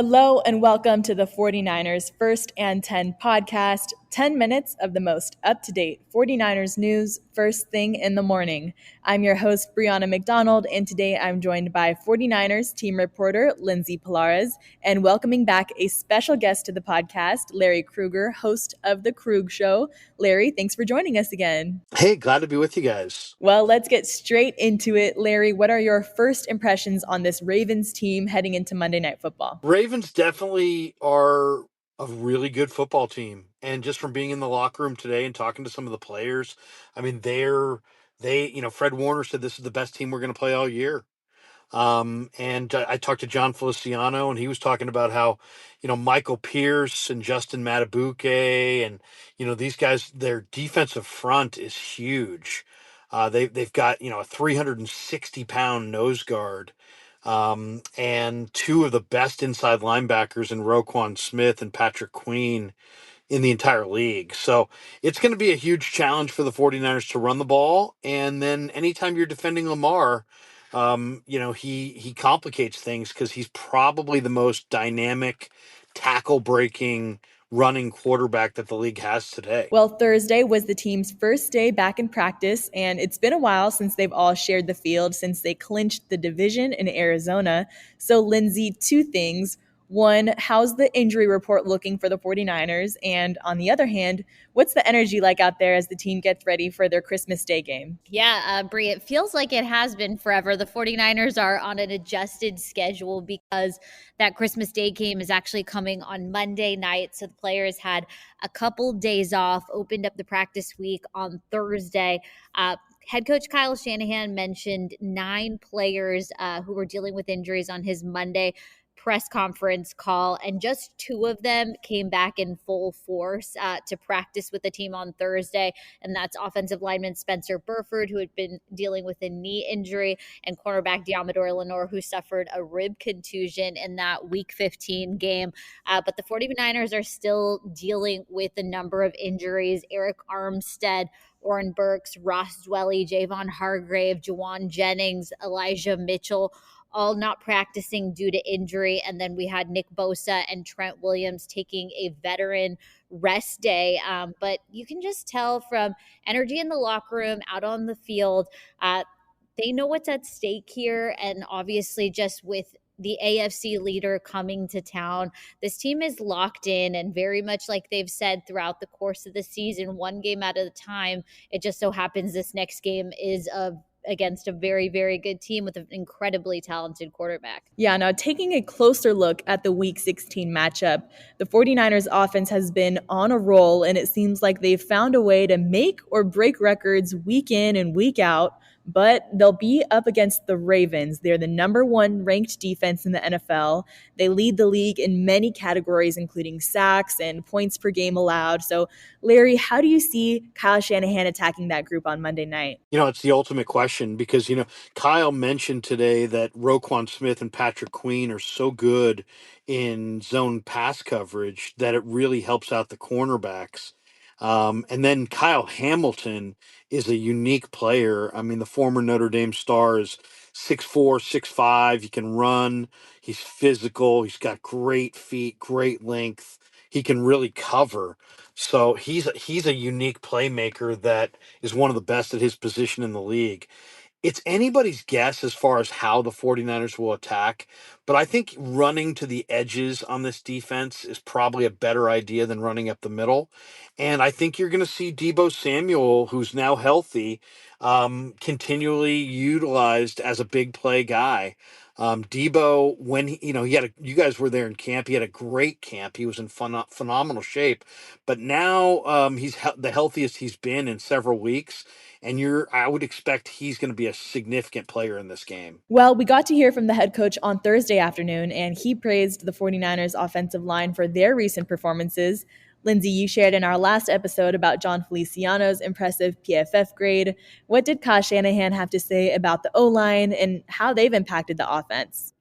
Hello and welcome to the 49ers First and 10 podcast, 10 minutes of the most up-to-date 49ers news first thing in the morning. I'm your host, Brianna McDonald, and today I'm joined by 49ers team reporter, Lindsay Pallares, and welcoming back a special guest to the podcast, Larry Krueger, host of The Krueger Show. Larry, thanks for joining us again. Hey, glad to be with you guys. Well, let's get straight into it. Larry, what are your first impressions on this Ravens team heading into Monday Night Football? Ravens definitely are a really good football team. And just from being in the locker room today and talking to some of the players, I mean, Fred Warner said this is the best team we're going to play all year. And I talked to John Feliciano, and he was talking about how, Michael Pierce and Justin Matabuke and, these guys, their defensive front is huge. They've got, a 360-pound nose guard. And two of the best inside linebackers in Roquan Smith and Patrick Queen in the entire league. So it's going to be a huge challenge for the 49ers to run the ball. And then anytime you're defending Lamar, he complicates things because he's probably the most dynamic, tackle-breaking, running quarterback that the league has today. Well, Thursday was the team's first day back in practice, and it's been a while since they've all shared the field since they clinched the division in Arizona. So, Lindsay, two things. One, how's the injury report looking for the 49ers? And on the other hand, what's the energy like out there as the team gets ready for their Christmas Day game? Yeah, Brie, it feels like it has been forever. The 49ers are on an adjusted schedule because that Christmas Day game is actually coming on Monday night. So the players had a couple days off, opened up the practice week on Thursday. Head coach Kyle Shanahan mentioned 9 players who were dealing with injuries on his Monday press conference call, and just 2 of them came back in full force to practice with the team on Thursday, and that's offensive lineman Spencer Burford, who had been dealing with a knee injury, and cornerback Diamador Lenore, who suffered a rib contusion in that Week 15 game. But the 49ers are still dealing with a number of injuries. Eric Armstead, Oren Burks, Ross Dwelly, Javon Hargrave, Juwan Jennings, Elijah Mitchell, all not practicing due to injury. And then we had Nick Bosa and Trent Williams taking a veteran rest day. But you can just tell from energy in the locker room, out on the field, they know what's at stake here. And obviously just with the AFC leader coming to town, this team is locked in, and very much like they've said throughout the course of the season, one game at a time. It just so happens this next game is against a very, very good team with an incredibly talented quarterback. Yeah, now taking a closer look at the Week 16 matchup, the 49ers offense has been on a roll, and it seems like they've found a way to make or break records week in and week out, but they'll be up against the Ravens. They're the number 1 ranked defense in the NFL. They lead the league in many categories, including sacks and points per game allowed. So, Larry, how do you see Kyle Shanahan attacking that group on Monday night? It's the ultimate question because, Kyle mentioned today that Roquan Smith and Patrick Queen are so good in zone pass coverage that it really helps out the cornerbacks. And then Kyle Hamilton is a unique player. I mean, the former Notre Dame star is 6'4", 6'5". He can run. He's physical. He's got great feet, great length. He can really cover. So he's a unique playmaker that is one of the best at his position in the league. It's anybody's guess as far as how the 49ers will attack, but I think running to the edges on this defense is probably a better idea than running up the middle. And I think you're going to see Deebo Samuel, who's now healthy, continually utilized as a big play guy. Deebo, when you guys were there in camp, he had a great camp. He was in phenomenal shape, but now he's the healthiest he's been in several weeks. And I would expect he's going to be a significant player in this game. Well, we got to hear from the head coach on Thursday afternoon, and he praised the 49ers offensive line for their recent performances. Lindsay, you shared in our last episode about John Feliciano's impressive PFF grade. What did Kyle Shanahan have to say about the O-line and how they've impacted the offense?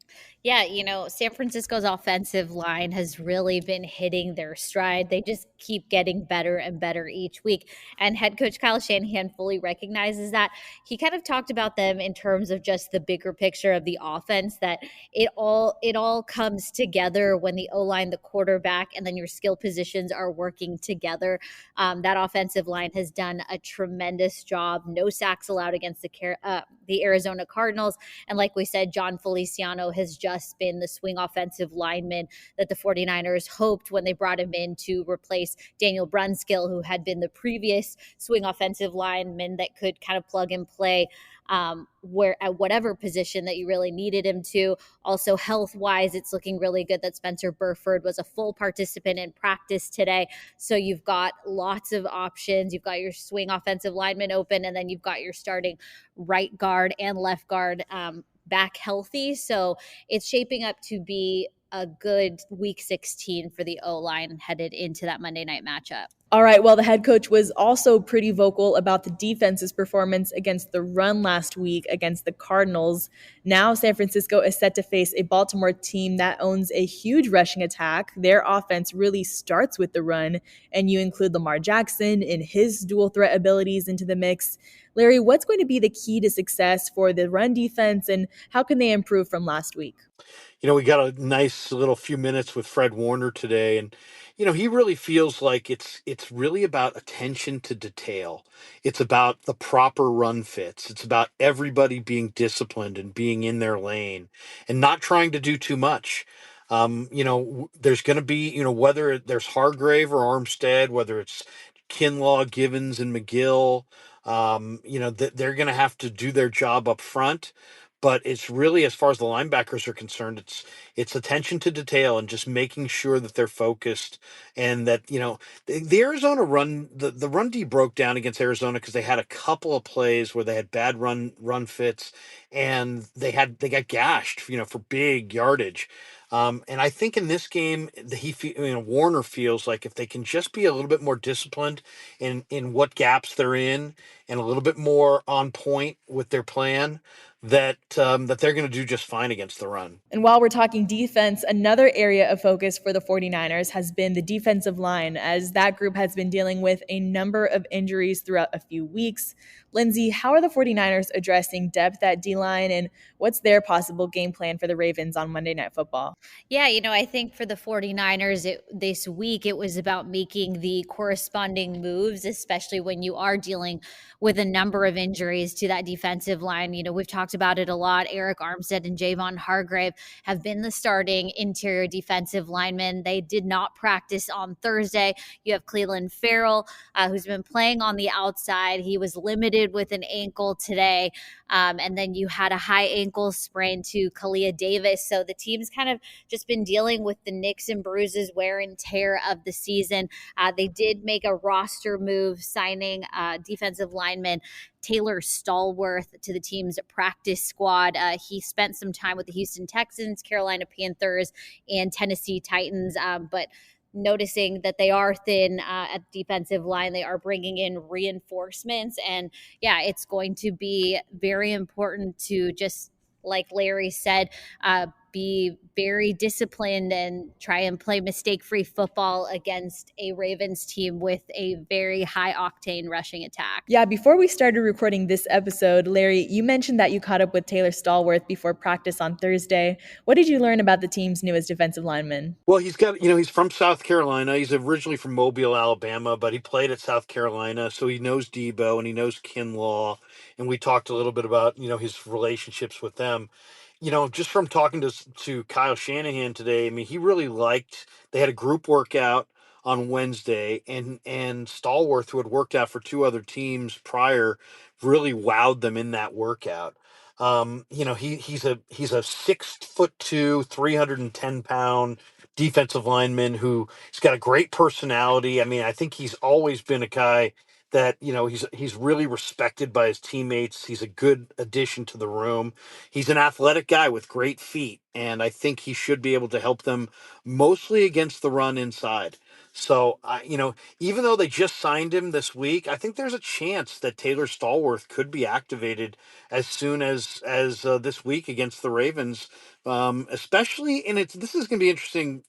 Yeah, San Francisco's offensive line has really been hitting their stride. They just keep getting better and better each week. And head coach Kyle Shanahan fully recognizes that. He kind of talked about them in terms of just the bigger picture of the offense, that it all comes together when the O-line, the quarterback, and then your skill positions are working together. That offensive line has done a tremendous job. No sacks allowed against the Arizona Cardinals. And like we said, John Feliciano has just been the swing offensive lineman that the 49ers hoped when they brought him in to replace Daniel Brunskill, who had been the previous swing offensive lineman that could kind of plug and play where at whatever position that you really needed him to. Also, health wise, it's looking really good that Spencer Burford was a full participant in practice today. So you've got lots of options. You've got your swing offensive lineman open, and then you've got your starting right guard and left guard back healthy. So it's shaping up to be a good week 16 for the O-line headed into that Monday night matchup. All right. Well, the head coach was also pretty vocal about the defense's performance against the run last week against the Cardinals. Now, San Francisco is set to face a Baltimore team that owns a huge rushing attack. Their offense really starts with the run, and you include Lamar Jackson and his dual threat abilities into the mix. Larry, what's going to be the key to success for the run defense, and how can they improve from last week? We got a nice little few minutes with Fred Warner today, and he really feels like it's really about attention to detail. It's about the proper run fits. It's about everybody being disciplined and being in their lane and not trying to do too much. There's going to be, whether there's Hargrave or Armstead, whether it's Kinlaw, Givens, and McGill, they're going to have to do their job up front. But it's really, as far as the linebackers are concerned, it's attention to detail and just making sure that they're focused, and that the Arizona the run D broke down against Arizona because they had a couple of plays where they had bad run fits, and they got gashed for big yardage. And I think in this game, Warner feels like if they can just be a little bit more disciplined in what gaps they're in, and a little bit more on point with their plan, that they're going to do just fine against the run. And while we're talking defense, another area of focus for the 49ers has been the defensive line, as that group has been dealing with a number of injuries throughout a few weeks. Lindsay, how are the 49ers addressing depth at D-line, and what's their possible game plan for the Ravens on Monday Night Football? Yeah, I think for the 49ers this week, it was about making the corresponding moves, especially when you are dealing with a number of injuries to that defensive line. We've talked about it a lot. Eric Armstead and Javon Hargrave have been the starting interior defensive linemen. They did not practice on Thursday. You have Cleveland Farrell, who's been playing on the outside. He was limited with an ankle today. And then you had a high ankle sprain to Kalia Davis. So the team's kind of just been dealing with the nicks and bruises, wear and tear of the season. They did make a roster move, signing defensive lineman Taylor Stallworth to the team's practice squad. He spent some time with the Houston Texans, Carolina Panthers, and Tennessee Titans, but noticing that they are thin at defensive line, they are bringing in reinforcements. And yeah, it's going to be very important to, just like Larry said, be very disciplined and try and play mistake-free football against a Ravens team with a very high-octane rushing attack. Yeah, before we started recording this episode, Larry, you mentioned that you caught up with Taylor Stallworth before practice on Thursday. What did you learn about the team's newest defensive lineman? Well, he's from South Carolina. He's originally from Mobile, Alabama, but he played at South Carolina, so he knows Debo and he knows Kinlaw. And we talked a little bit about, his relationships with them. Just from talking to Kyle Shanahan today, I mean, he really liked. They had a group workout on Wednesday, and Stallworth, who had worked out for two other teams prior, really wowed them in that workout. He's a 6'2", 310-pound defensive lineman who's got a great personality. I mean, I think he's always been a guy that, he's really respected by his teammates. He's a good addition to the room. He's an athletic guy with great feet, and I think he should be able to help them mostly against the run inside. So, even though they just signed him this week, I think there's a chance that Taylor Stallworth could be activated as soon as this week against the Ravens. Especially, and this is going to be interesting.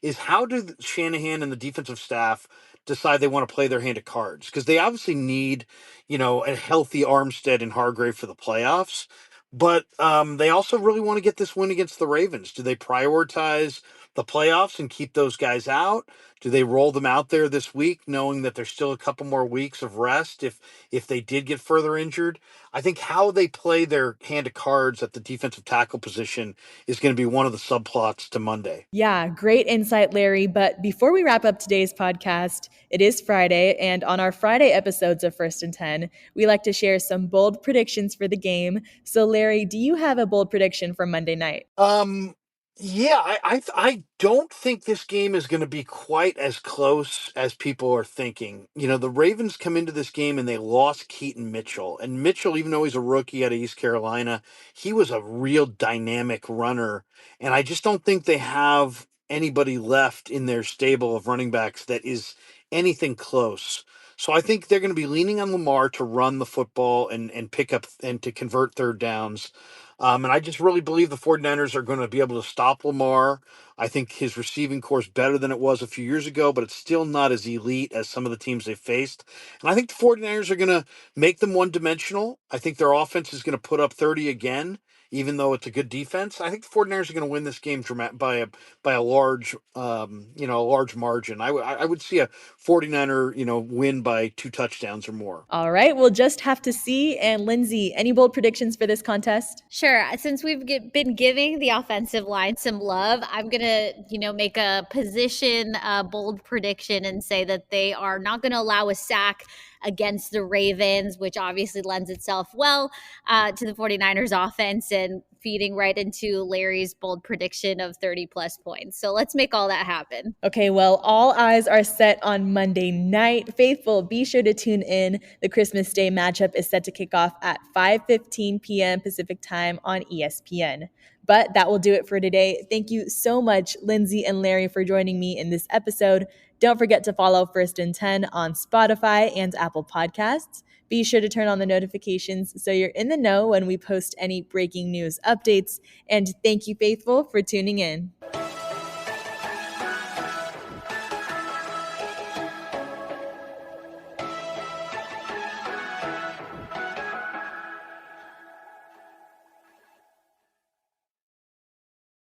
Is how do Shanahan and the defensive staff decide they want to play their hand of cards? Because they obviously need, a healthy Armstead and Hargrave for the playoffs. But they also really want to get this win against the Ravens. Do they prioritize the playoffs and keep those guys out? Do they roll them out there this week, knowing that there's still a couple more weeks of rest if they did get further injured? I think how they play their hand of cards at the defensive tackle position is going to be one of the subplots to Monday. Yeah, great insight, Larry. But before we wrap up today's podcast, it is Friday, and on our Friday episodes of First and 10, we like to share some bold predictions for the game. So, Larry, do you have a bold prediction for Monday night? Yeah, I don't think this game is going to be quite as close as people are thinking. The Ravens come into this game and they lost Keaton Mitchell. And Mitchell, even though he's a rookie out of East Carolina, he was a real dynamic runner. And I just don't think they have anybody left in their stable of running backs that is anything close. So I think they're going to be leaning on Lamar to run the football and pick up and to convert third downs. And I just really believe the 49ers are going to be able to stop Lamar. I think his receiving core is better than it was a few years ago, but it's still not as elite as some of the teams they've faced. And I think the 49ers are going to make them one-dimensional. I think their offense is going to put up 30 again, even though it's a good defense. I think the 49ers are going to win this game by a large, a large margin. I would see a 49er, win by 2 touchdowns or more. All right, we'll just have to see. And Lindsay, any bold predictions for this contest? Sure. Since we've been giving the offensive line some love, I'm going to, make a position bold prediction and say that they are not going to allow a sack against the Ravens, which obviously lends itself well to the 49ers offense and feeding right into Larry's bold prediction of 30 plus points. So let's make all that happen. Okay, well, all eyes are set on Monday night. Faithful, be sure to tune in. The Christmas Day matchup is set to kick off at 5:15 p.m. Pacific time on ESPN. But that will do it for today. Thank you so much, Lindsay and Larry, for joining me in this episode. Don't forget to follow First and 10 on Spotify and Apple Podcasts. Be sure to turn on the notifications so you're in the know when we post any breaking news updates. And thank you, Faithful, for tuning in.